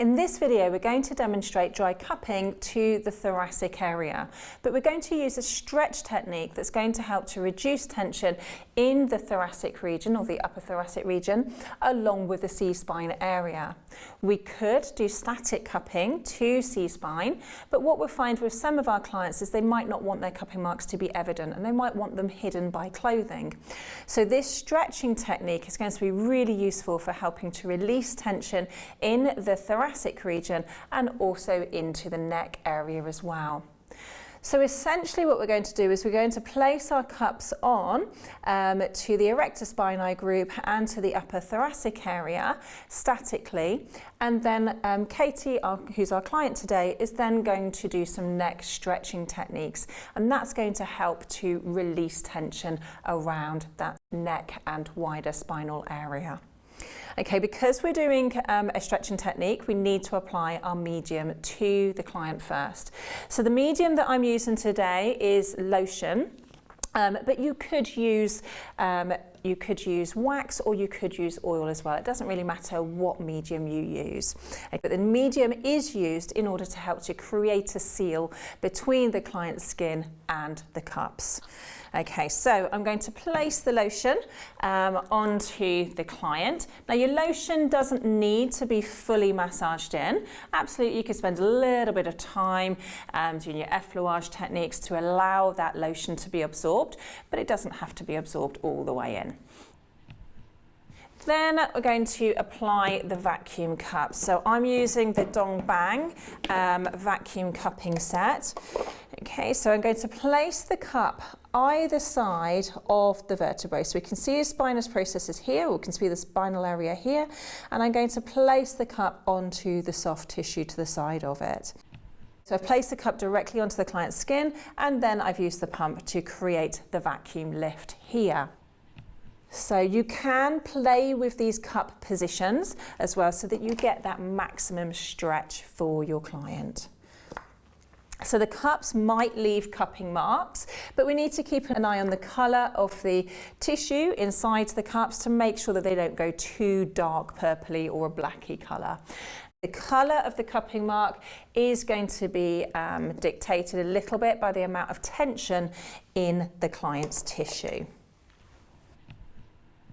In this video, we're going to demonstrate dry cupping to the thoracic area, but we're going to use a stretch technique that's going to help to reduce tension in the thoracic region or the upper thoracic region, along with the C-spine area. We could do static cupping to C-spine, but what we'll find with some of our clients is they might not want their cupping marks to be evident and they might want them hidden by clothing. So this stretching technique is going to be really useful for helping to release tension in the thoracic region and also into the neck area as well. So essentially what we're going to do is we're going to place our cups on to the erector spinae group and to the upper thoracic area statically, and then Katie, who's our client today, is then going to do some neck stretching techniques, and that's going to help to release tension around that neck and wider spinal area. Okay, because we're doing a stretching technique, we need to apply our medium to the client first. So the medium that I'm using today is lotion, but you could use wax or you could use oil as well. It doesn't really matter what medium you use. Okay, but the medium is used in order to help to create a seal between the client's skin and the cups. Okay, so I'm going to place the lotion onto the client. Now your lotion doesn't need to be fully massaged in. Absolutely, you can spend a little bit of time doing your effleurage techniques to allow that lotion to be absorbed, but it doesn't have to be absorbed all the way in. Then we're going to apply the vacuum cup. So I'm using the Dong Bang vacuum cupping set. Okay, so I'm going to place the cup either side of the vertebrae. So we can see the spinous processes here, or we can see the spinal area here, and I'm going to place the cup onto the soft tissue to the side of it. So I've placed the cup directly onto the client's skin, and then I've used the pump to create the vacuum lift here. So you can play with these cup positions as well so that you get that maximum stretch for your client. So the cups might leave cupping marks, but we need to keep an eye on the colour of the tissue inside the cups to make sure that they don't go too dark purpley or a blacky colour. The colour of the cupping mark is going to be dictated a little bit by the amount of tension in the client's tissue.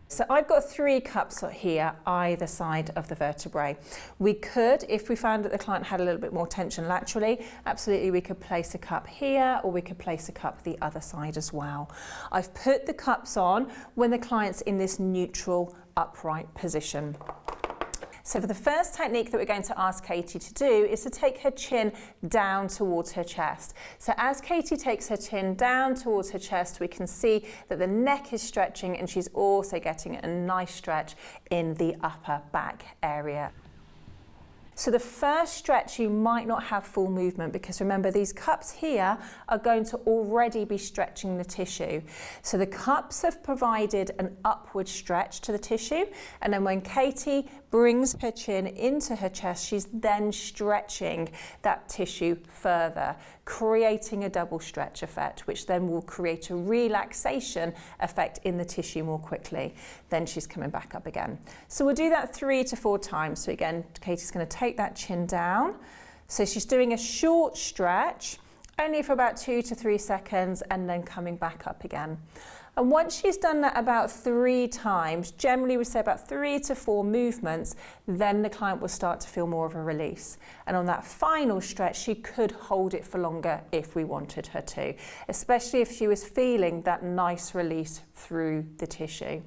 So I've got 3 cups here either side of the vertebrae. We could, if we found that the client had a little bit more tension laterally, absolutely we could place a cup here, or we could place a cup the other side as well. I've put the cups on when the client's in this neutral upright position. So for the first technique that we're going to ask Katie to do is to take her chin down towards her chest. So as Katie takes her chin down towards her chest, we can see that the neck is stretching and she's also getting a nice stretch in the upper back area. So the first stretch you might not have full movement, because remember these cups here are going to already be stretching the tissue. So the cups have provided an upward stretch to the tissue, and then when Katie brings her chin into her chest, she's then stretching that tissue further, creating a double stretch effect, which then will create a relaxation effect in the tissue more quickly. Then she's coming back up again. So we'll do that 3 to 4 times. So again, Katie's going to take that chin down. So she's doing a short stretch, only for about 2 to 3 seconds, and then coming back up again. And once she's done that about 3 times, generally we say about 3 to 4 movements, then the client will start to feel more of a release. And on that final stretch, she could hold it for longer if we wanted her to, especially if she was feeling that nice release through the tissue.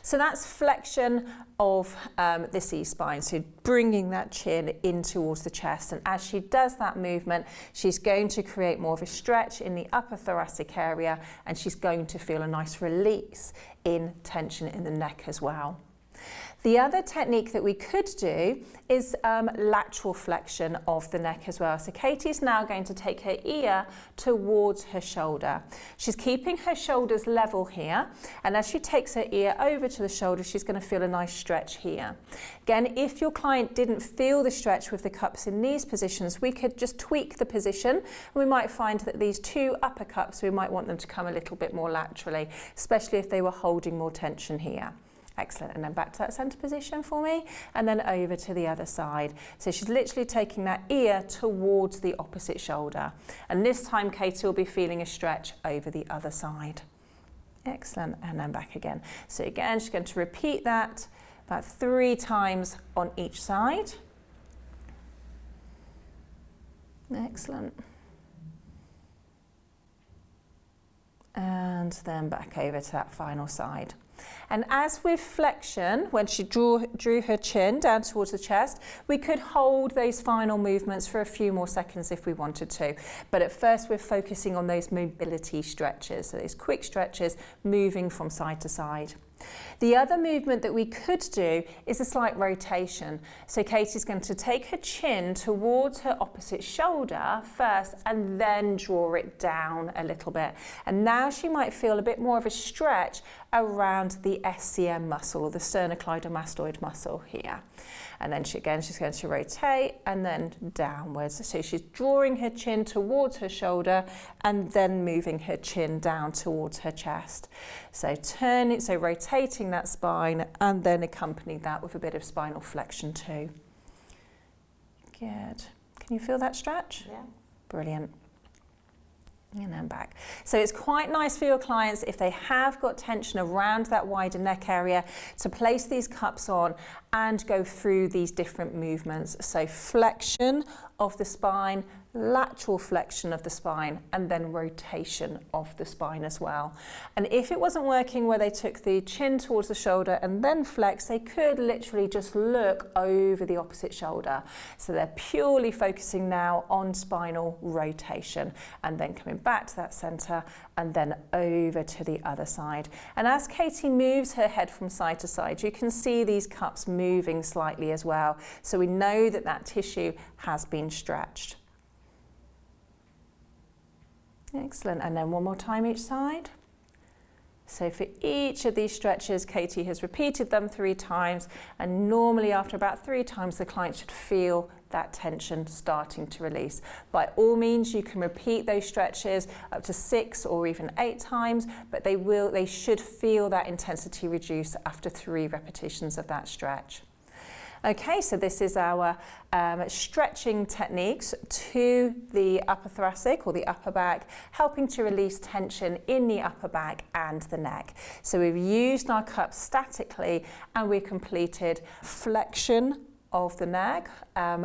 So that's flexion of the C-spine, so bringing that chin in towards the chest, and as she does that movement, she's going to create more of a stretch in the upper thoracic area, and she's going to feel a nice release in tension in the neck as well. The other technique that we could do is lateral flexion of the neck as well. So Katie's now going to take her ear towards her shoulder. She's keeping her shoulders level here, and as she takes her ear over to the shoulder, she's going to feel a nice stretch here. Again, if your client didn't feel the stretch with the cups in these positions, we could just tweak the position, and we might find that these 2 upper cups, we might want them to come a little bit more laterally, especially if they were holding more tension here. Excellent, and then back to that centre position for me, and then over to the other side. So she's literally taking that ear towards the opposite shoulder. And this time Katie will be feeling a stretch over the other side. Excellent, and then back again. So again, she's going to repeat that about 3 times on each side. Excellent. And then back over to that final side. And as with flexion, when she drew her chin down towards the chest, we could hold those final movements for a few more seconds if we wanted to. But at first we're focusing on those mobility stretches, so those quick stretches moving from side to side. The other movement that we could do is a slight rotation. So Katie's going to take her chin towards her opposite shoulder first and then draw it down a little bit. And now she might feel a bit more of a stretch around the SCM muscle, or the sternocleidomastoid muscle here. And then she's going to rotate and then downwards. So she's drawing her chin towards her shoulder and then moving her chin down towards her chest. So rotating that spine and then accompanying that with a bit of spinal flexion too. Good. Can you feel that stretch? Yeah. Brilliant. And then back. So it's quite nice for your clients, if they have got tension around that wider neck area, to place these cups on and go through these different movements. So flexion of the spine, lateral flexion of the spine, and then rotation of the spine as well. And if it wasn't working where they took the chin towards the shoulder and then flex, they could literally just look over the opposite shoulder. So they're purely focusing now on spinal rotation and then coming back to that center and then over to the other side. And as Katie moves her head from side to side, you can see these cups moving slightly as well. So we know that that tissue has been stretched. Excellent, and then one more time each side. So for each of these stretches, Katie has repeated them 3 times, and normally after about 3 times, the client should feel that tension starting to release. By all means, you can repeat those stretches up to 6 or even 8 times, but they should feel that intensity reduce after 3 repetitions of that stretch. Okay, so this is our stretching techniques to the upper thoracic or the upper back, helping to release tension in the upper back and the neck. So we've used our cups statically and we've completed flexion of the neck,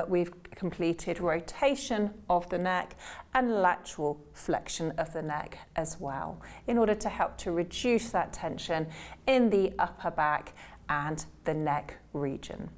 we've completed rotation of the neck and lateral flexion of the neck as well, in order to help to reduce that tension in the upper back and the neck region.